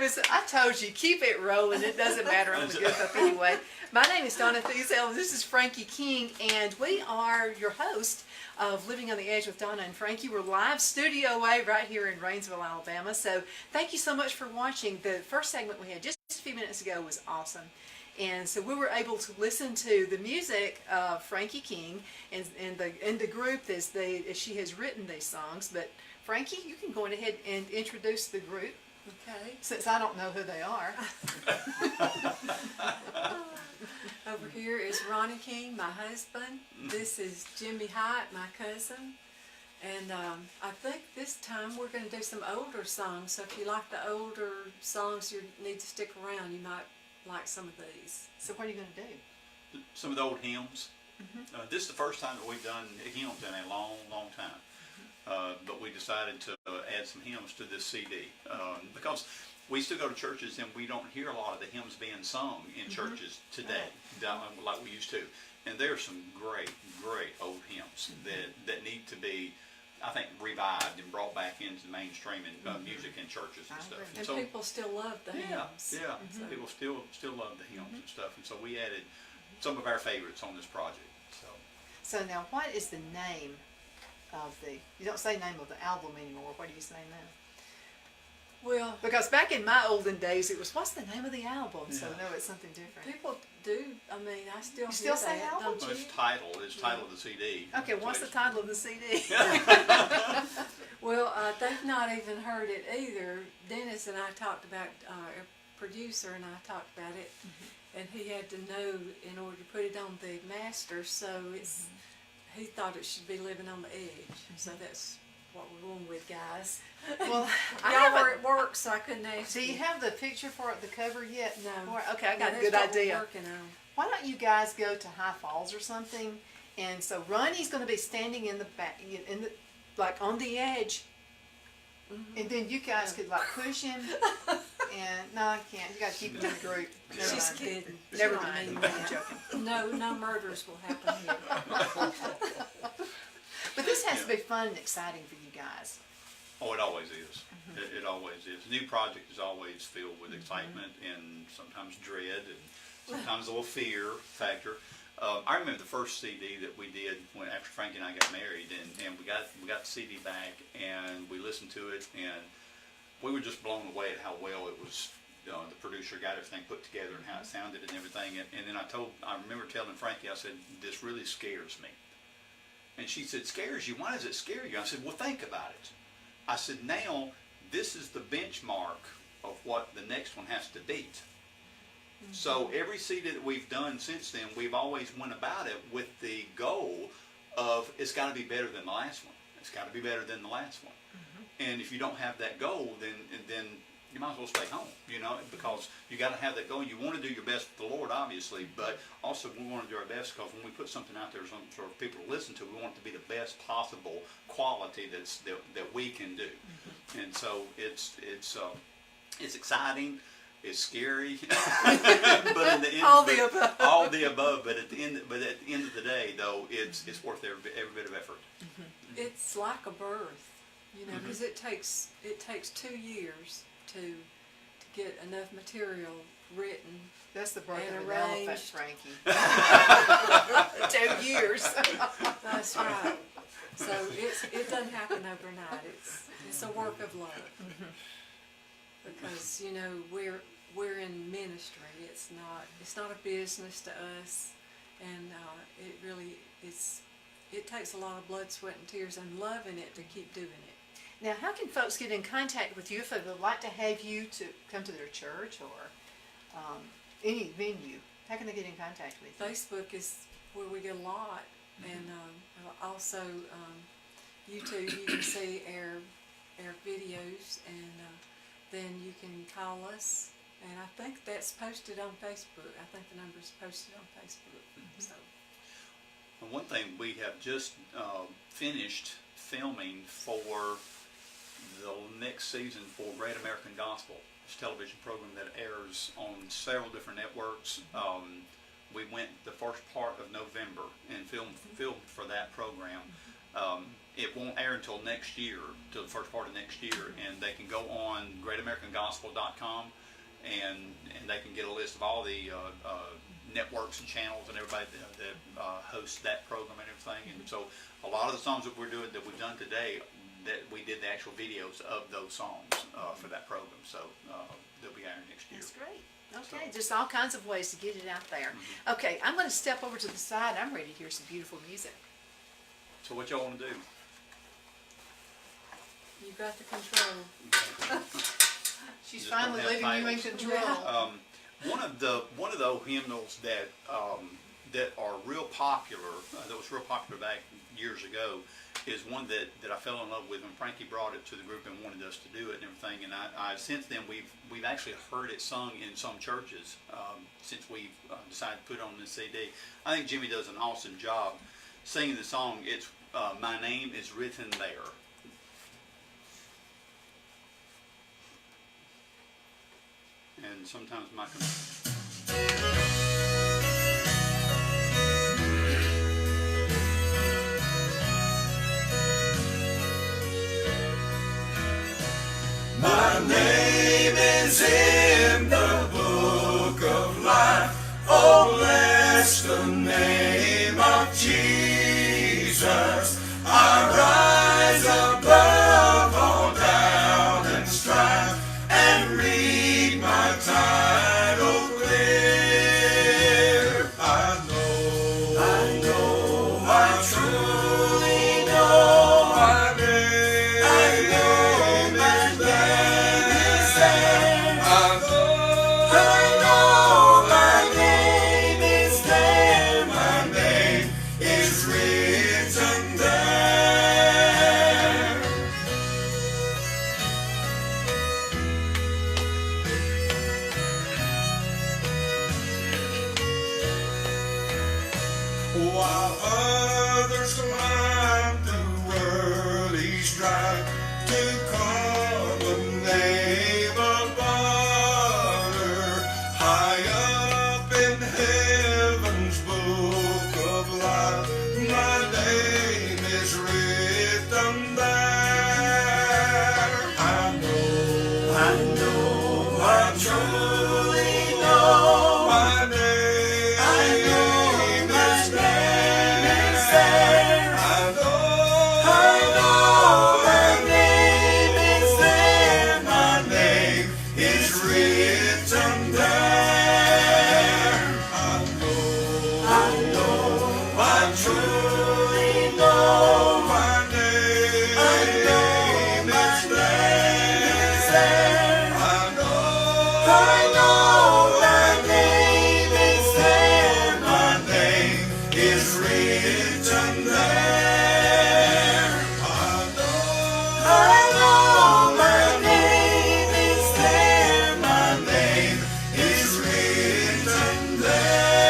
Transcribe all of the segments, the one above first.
I told you, keep it rolling. It doesn't matter. I'm the good stuff anyway. My name is Donna Feazell, and this is Frankie King, and we are your host of Living on the Edge with Donna and Frankie. We're live Studio A right here in Rainsville, Alabama. So thank you so much for watching. The first segment we had just a few minutes ago was awesome. And so we were able to listen to the music of Frankie King and the group as she has written these songs. But Frankie, you can go ahead and introduce the group. Okay. Since I don't know who they are. Over here is Ronny King, my husband. This is Jimmy Hiett, my cousin. And I think this time we're going to do some older songs. So if you like the older songs, you need to stick around. You might like some of these. So what are you going to do? Some of the old hymns. This is the first time that we've done hymns in a long, long time. But we decided to add some hymns to this CD because we still go to churches and we don't hear a lot of the hymns being sung in churches today like we used to. And there are some great, great old hymns that need to be, I think, revived and brought back into mainstream music in churches and stuff. And so, people still love the hymns. Yeah, people still love the hymns and stuff. And so we added some of our favorites on this project. So now, what is the name of the? You don't say name of the album anymore. What do you say now? Well, because back in my olden days, it was, what's the name of the album? So no, it's something different. People do. I mean, I still still say that, album? don't you? It's title of the CD. Okay, what's the title of the CD? Well, they've not even heard it either. Dennis and I talked about, our producer and I talked about it, and he had to know in order to put it on the master, so it's, he thought it should be Living on the Edge. So that's what we're going with, guys. Well, y'all were at work, so I couldn't ask. Do you have the picture for it, the cover yet? No. Okay, I got a that's good what idea. We're working on. Why don't you guys go to High Falls or something? And so Ronnie's going to be standing in the back, like on the edge, and then you guys could like push him. And no, I can't. You got to keep him in the group. She's kidding. Never mind. I'm joking. No murders will happen here. But this has to be fun and exciting for you guys. Oh, it always is. It always is. A new project is always filled with excitement and sometimes dread and sometimes a little fear factor. I remember the first CD that we did after Frankie and I got married, and we got the CD back and we listened to it, and we were just blown away at how well it was. The producer got everything put together and how it sounded and everything. And then I remember telling Frankie, I said, "This really scares me." And she said, "Scares you? Why does it scare you?" I said, "Well, think about it." I said, "Now, this is the benchmark of what the next one has to beat." So every CD that we've done since then, we've always went about it with the goal of it's got to be better than the last one. It's got to be better than the last one. And if you don't have that goal, then you might as well stay home, because you got to have that goal. You want to do your best for the Lord, obviously, but also we want to do our best because when we put something out there for people to listen to, we want it to be the best possible quality that we can do. And so it's exciting, it's scary, but in the end, all the above. But at the end of the day, though, it's worth every bit of effort. It's like a birth, because it takes 2 years to get enough material written. That's the birth and of an elephant, Frankie. 2 years. That's right. So it doesn't happen overnight. It's a work of love. Because we're in ministry. It's not a business to us, and it takes a lot of blood, sweat, and tears, and loving it to keep doing it. Now, how can folks get in contact with you if they would like to have you to come to their church or any venue? How can they get in contact with you? Facebook is where we get a lot, and also YouTube. You can see our videos, and then you can call us. And I think that's posted on Facebook. I think the number's posted on Facebook. So. And one thing, we have just finished filming for the next season for Great American Gospel. It's a television program that airs on several different networks. We went the first part of November and filmed for that program. It won't air until next year, till the first part of next year, and they can go on GreatAmericanGospel.com and they can get a list of all the networks and channels and everybody that hosts that program and everything. And so a lot of the songs that we've done today, that we did the actual videos of those songs for that program. So they'll be airing next year. That's great. Okay, just all kinds of ways to get it out there. Okay, I'm going to step over to the side. I'm ready to hear some beautiful music. So what y'all want to do? You got the control. She's Just finally don't have leaving you in titles. control. One of the hymnals that are real popular, that was real popular back years ago, is one that I fell in love with when Frankie brought it to the group and wanted us to do it and everything. And I since then we've actually heard it sung in some churches since we've decided to put it on the CD. I think Jimmy does an awesome job singing the song. It's My Name Is Written There. And sometimes my name is in the book of life. Oh, bless the name of Jesus. I rise above all doubt and strife and read my title clear. I truly know my name. I know my name is there. I know my name is there. My name is written there. While others climb through worldly strife to call the name of honor, high up in heaven's book of life, my name is written there. I truly know my name. I know my name is there. I know my name is there. My name is written there. I truly know my name. I know my name is there. I know my name is there. My name is written there. I know my name is there. My name is written there.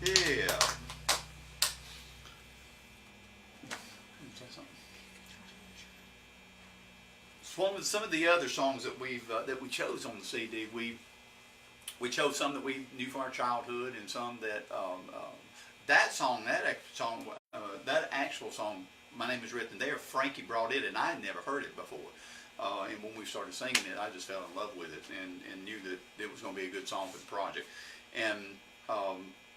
yeah. Some of the other songs that we chose on the CD, we chose some that we knew from our childhood, and some that that actual song, My Name Is Written There, Frankie brought it, and I had never heard it before. And when we started singing it, I just fell in love with it and knew that it was going to be a good song for the project. And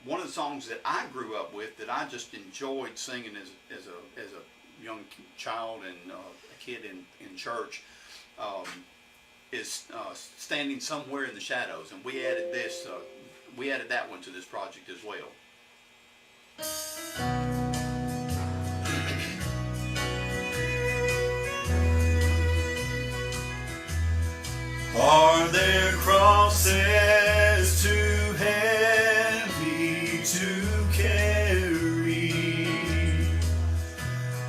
one of the songs that I grew up with that I just enjoyed singing as a young child and a kid in church is Standing Somewhere in the Shadows, and we added that one to this project as well. Are there crosses too heavy to carry,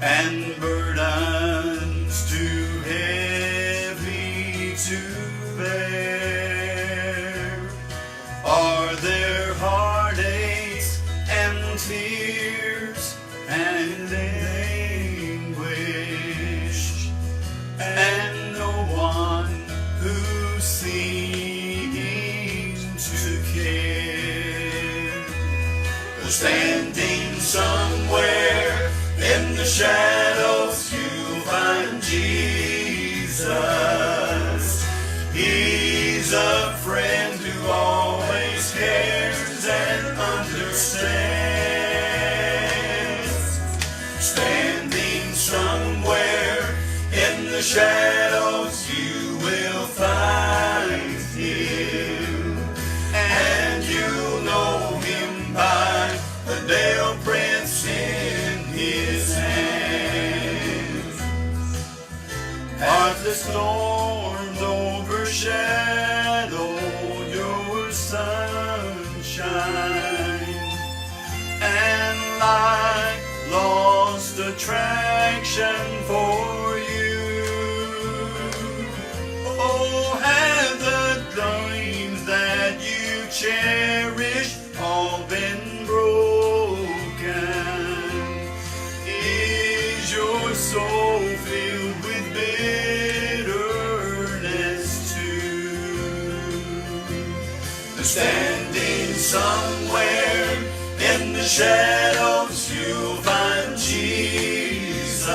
and burdens too heavy to bear? Are there heartaches and tears and anguish, and no one who seems to care? Standing somewhere in the shadows, you'll find Jesus. He's a friend who always cares and understands. Standing somewhere in the shadows, you will find him, and you'll know him by the nail prints in his hands. As the storms overshadow your sunshine, and life lost attraction for you, oh, have the dreams that you cherish all been broken? Is your soul filled with bitterness too? Standing somewhere in the shadows, you'll find Jesus.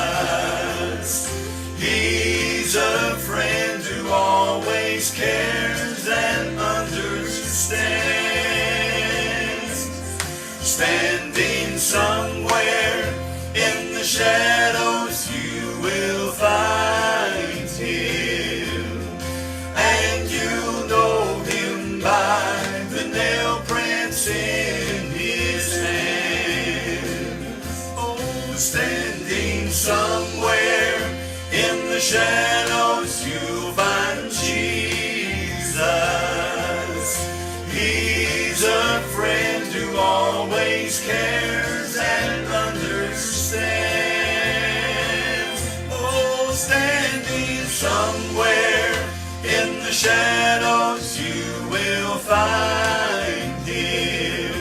He's a friend who always cares and understands. Standing somewhere in the shadows, you will find him, and you'll know him by the nail prints in his hands. Oh, standing somewhere in the shadows, you'll find Jesus. He's a friend who always cares and understands. Oh, standing somewhere in the shadows, you will find him,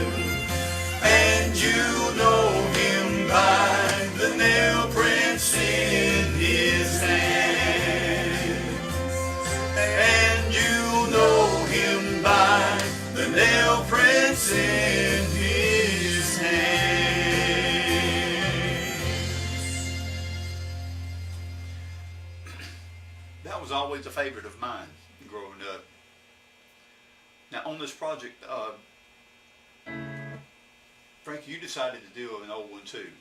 and you know him by the nail prints in his hands, and you know him by the nail prints in his hands. That was always a favorite of mine growing up. Now on this project, Frankie, you decided to do an old one too.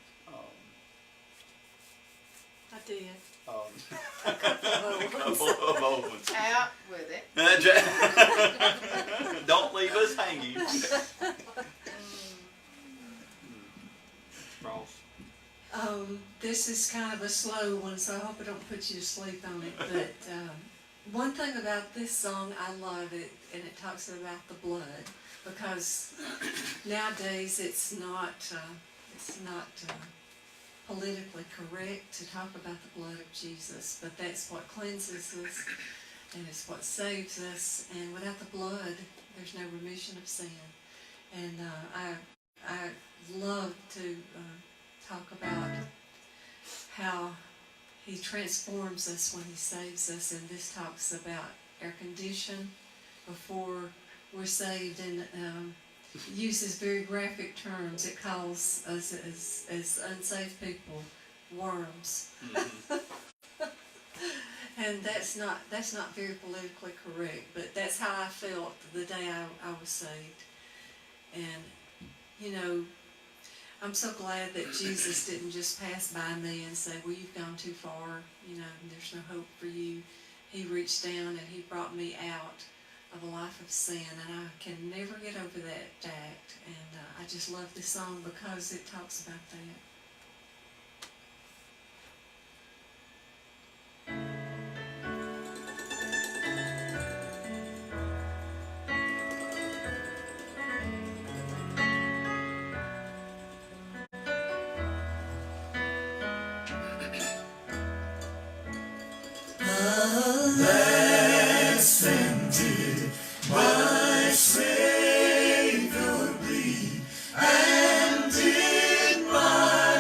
I did. A couple of old ones. Out with it. Don't leave us hanging. Ross. This is kind of a slow one, so I hope I don't put you to sleep on it. But one thing about this song, I love it, and it talks about the blood, because nowadays it's not politically correct to talk about the blood of Jesus, but that's what cleanses us, and it's what saves us. And without the blood, there's no remission of sin. And I love to talk about how he transforms us when he saves us, and this talks about our condition before we're saved, and uses very graphic terms. It calls us as unsaved people worms. Mm-hmm. And that's not very politically correct, but that's how I felt the day I was saved. And you know, I'm so glad that Jesus didn't just pass by me and say, well, you've gone too far, you know, and there's no hope for you. He reached down and he brought me out of a life of sin, and I can never get over that fact. And I just love this song because it talks about that. My Savior bleed, and did my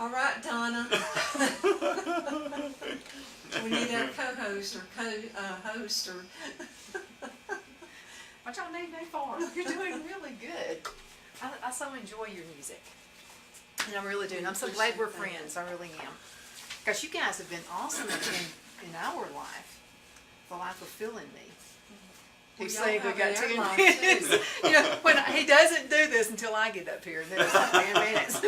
All right, Donna. We need our co-host or co-host or. What y'all need me for? You're doing really good. I so enjoy your music. And I really do. And I'm so glad we're friends. I really am. Because you guys have been awesome in our life. The life of Phil and me. He's saying we got 10 minutes. You know, when he doesn't do this until I get up here, and then it's like 10 minutes.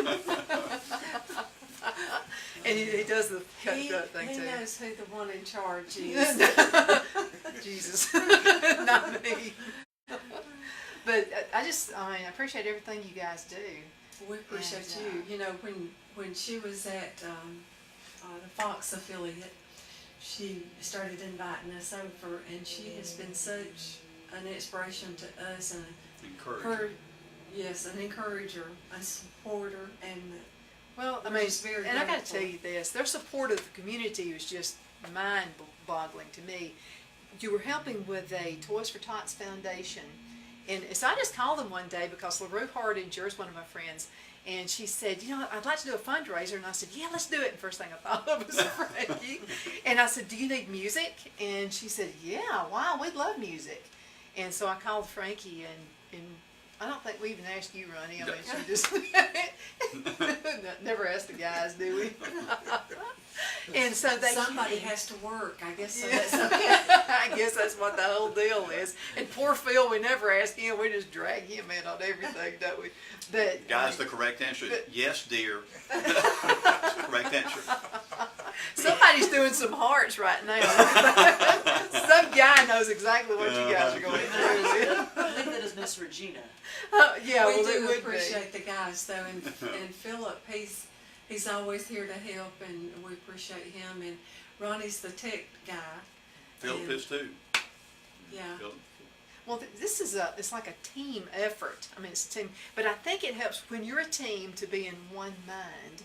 And he does the cut thing too. He knows who the one in charge is. Jesus, not me. But I appreciate everything you guys do. We appreciate you. You know, when she was at the Fox affiliate, she started inviting us over, and she has been such an inspiration to us and an encourager, a supporter, and well, I we're mean, just very and I got to grateful. tell you this: their support of the community was just mind-boggling to me. You were helping with a Toys for Tots foundation, and so I just called them one day because LaRue Hardinger is one of my friends. And she said, you know, I'd like to do a fundraiser. And I said, yeah, let's do it. And first thing I thought of was Frankie. And I said, do you need music? And she said, yeah, wow, we'd love music. And so I called Frankie, and I don't think we even asked you, Ronny. I mean, she just never asked the guys, do we? And so somebody has to work. I guess so. Yeah. That's okay. I guess that's what the whole deal is. And poor Phil, we never ask him. We just drag him in on everything, don't we? But Guys, the correct answer is yes, dear. That's the correct answer. somebody's doing some hearts right now. Some guy knows exactly what you guys are going through. I think that is Miss Regina. Yeah, We well, it do would appreciate the guys though, and Philip, he's always here to help, and we appreciate him. And Ronnie's the tech guy. Philip is too. Yeah. Philip. Well, this is it's like a team effort. I mean, it's a team, but I think it helps when you're a team to be in one mind,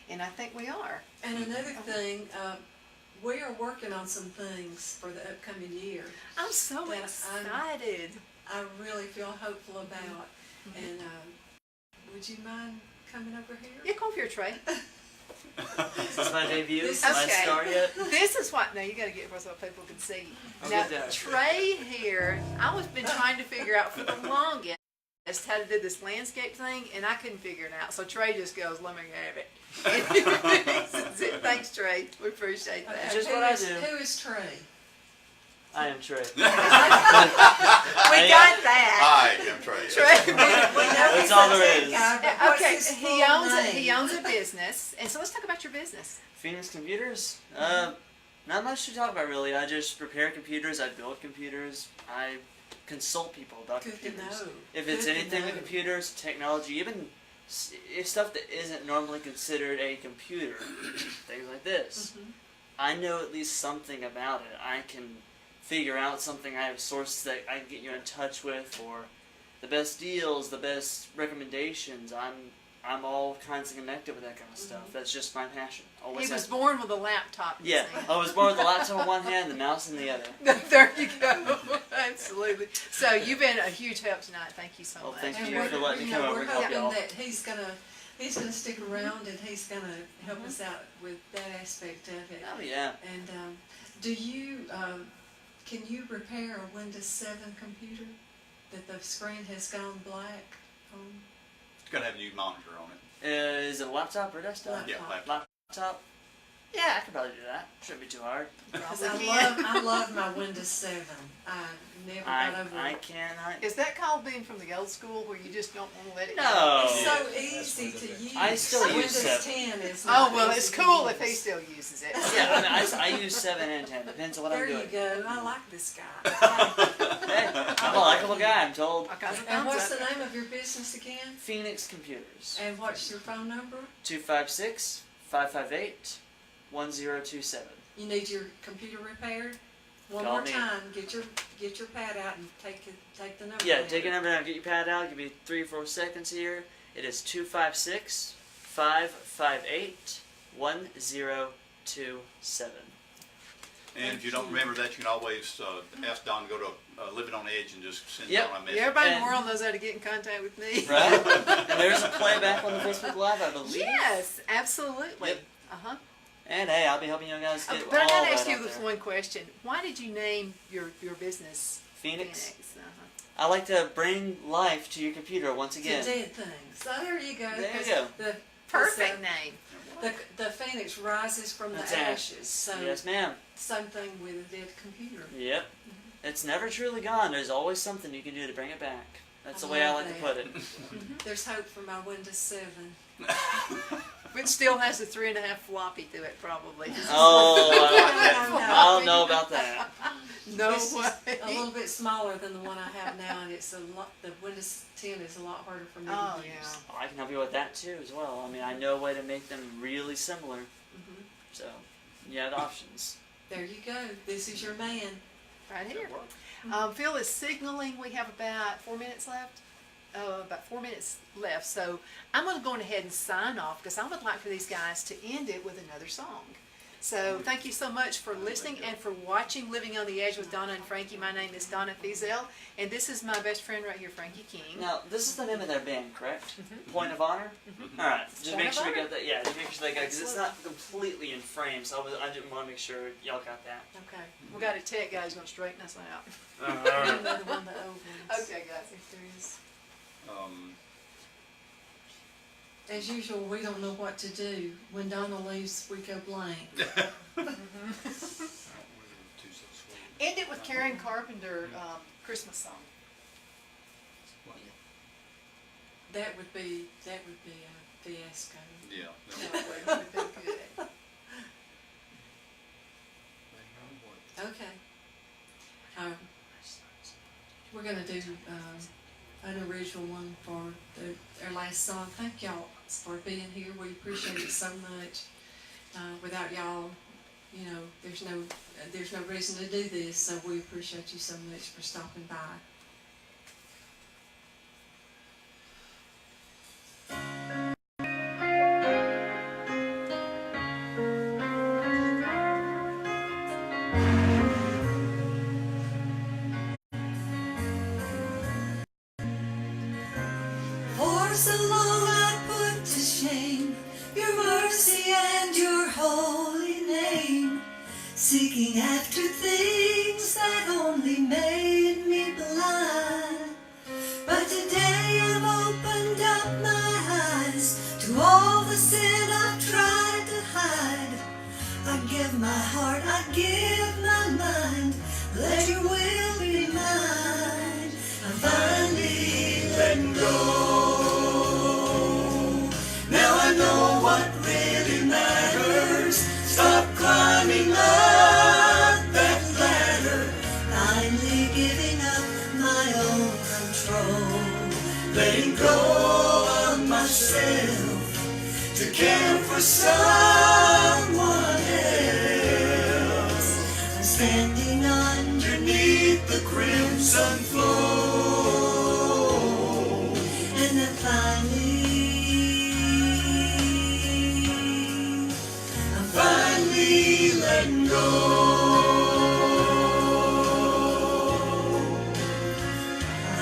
and I think we are. And another thing, we are working on some things for the upcoming year. I'm so that excited. I really feel hopeful about. And would you mind coming over here? Yeah, come over here, Trey. Is this my debut? This My is- star yet? This is what, now you gotta get it so people can see. I'll Now, get that. Trey here, I was been trying to figure out for the longest how to do this landscape thing, and I couldn't figure it out. So Trey just goes, let me have it. And he fixes it. Thanks, Trey. We appreciate that. Okay, just who what I is- do. Who is Trey? I am Trey. We got that. Hi, I'm Trey. Trey. That's all there is. Okay, he owns a business, and so let's talk about your business. Phoenix Computers? Not much to talk about really. I just repair computers, I build computers, I consult people about Good to computers. know. If it's Good to anything with know. computers, technology, even if stuff that isn't normally considered a computer, things like this. I know at least something about it. I can figure out something. I have sources that I can get you in touch with, or the best deals, the best recommendations. I'm all kinds of connected with that kind of stuff. That's just my passion. Always He was has- born with a laptop. you Yeah, see. I was born with the laptop in one hand, the mouse in the other. There you go. Absolutely. So you've been a huge help tonight. Thank you so Well, much. thank And you we're, for letting me you know, come over we're and help hoping y'all. that he's gonna stick around, and he's gonna help us out with that aspect of it. Oh yeah. And do you can you repair a Windows 7 computer that the screen has gone black on? It's gonna have a new monitor on it. Is it a laptop or desktop? Yeah, Laptop. Laptop? Yeah, I could probably do that. Shouldn't be too hard. Because Probably I can. love my Windows 7. I never got over I it. cannot. Is that called being from the old school where you just don't want to let it go? No. It's so Yeah. easy to use. I still use Windows 7. 10 is Oh, not well, easy it's to cool if use. he still uses it. Yeah, I mean, I use 7 and 10. Depends on what There I'm you doing. go. I like this guy. Hey, I'm a likable guy, I'm told. All kinds of And thumbs what's up. the name of your business again? Phoenix Computers. And what's your phone number? 256-558-1027. You need your computer repaired? One Call more me. time, get your pad out and take the number. Yeah, down. take a number down, get your pad out, give me 3 or 4 seconds here. It is 256-558-1027. And if you don't remember that, you can always ask Don to go to Living on the Edge and just send Yep. Don a message. Everybody in And- the world knows how to get in contact with me. Right? And there's a playback on the Facebook Live, I believe. Yes, absolutely. Yep. Uh-huh. And hey, I'll be helping you guys get But I all gotta that ask you out this there. one question. Why did you name your business Phoenix. Uh-huh. I like to bring life to your computer once To again. dead things. So there you go. There you 'cause go. The, Perfect name. the phoenix rises from That's the it. ashes. So Yes, ma'am. same thing with a dead computer. Yep. It's never truly gone. There's always something you can do to bring it back. That's the way I love like to that. put it. There's hope for my Windows 7. It still has a 3.5 floppy to it, probably. Oh, No, I don't know about that. No It's just way. a little bit smaller than the one I have now, and it's a lot. The Windows 10 is a lot harder for me Oh, to use. yeah. Oh, I can help you with that too as well. I mean, I know a way to make them really similar. Mhm. So, you have options. There you go. This is your man. Right here. Phil is signaling we have about 4 minutes left. About 4 minutes left. So I'm going to go on ahead and sign off because I would like for these guys to end it with another song. So thank you so much for listening and for watching Living on the Edge with Donna and Frankie. My name is Donna Feazell, and this is my best friend right here, Frankie King. Now, this is the name of their band, correct? Point of Honor? Alright, just Point make of sure we Honor. got that. Yeah, just make sure they got because it's Absolutely. not completely in frame, so I didn't want to make sure y'all got that. Okay. We got a tech guy who's going to straighten us out. Alright. Another one of the old ones. Okay, guys. If there is. As usual, we don't know what to do. When Donna leaves, we go blank. End it with Karen Carpenter Christmas song. That would be a fiasco. Yeah. That would be good. Okay. We're gonna do an original one for our last song. Thank y'all for being here. We appreciate it so much. Without y'all, you know, there's no reason to do this. So we appreciate you so much for stopping by. For so long I put to shame your mercy and your holy name, seeking after things that only made me blind. But today I've opened up my eyes to all the sin I've tried to hide. I give my heart, I give my mind, let your will be mine. I'm finally letting go. Now I know what really matters. Stop climbing up that ladder. Finally giving up my own control. Letting go of myself to care for someone else. I'm standing underneath the crimson flow. And then finally letting go.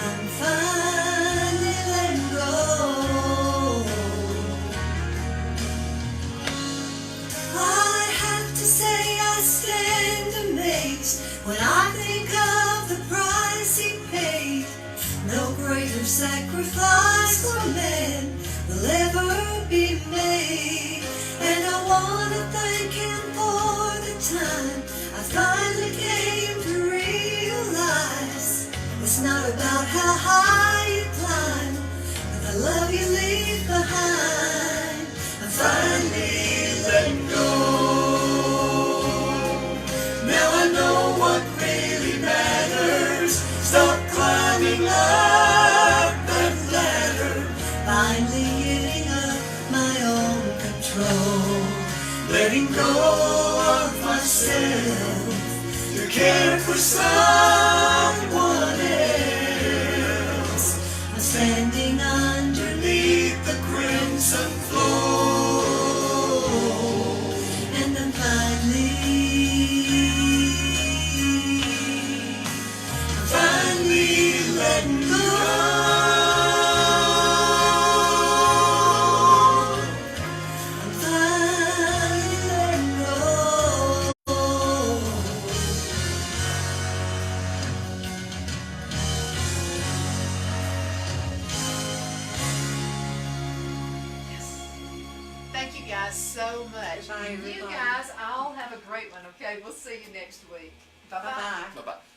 I'm finally letting go. I have to say I stand amazed when I think of the price he paid. No greater sacrifice for man will ever be made. And I want to thank him for the time I finally came to realize it's not about how high you climb, but the love you leave behind. I'm finally letting go. Now I know what really matters. Stop climbing up that ladder. Finally giving up my own control. Letting go of myself to care for someone else. I'm standing underneath the crimson flow. And I'm finally you guys so much. Bye, And you everybody. guys all have a great one, okay? We'll see you next week. Bye-bye. Bye-bye. Bye-bye.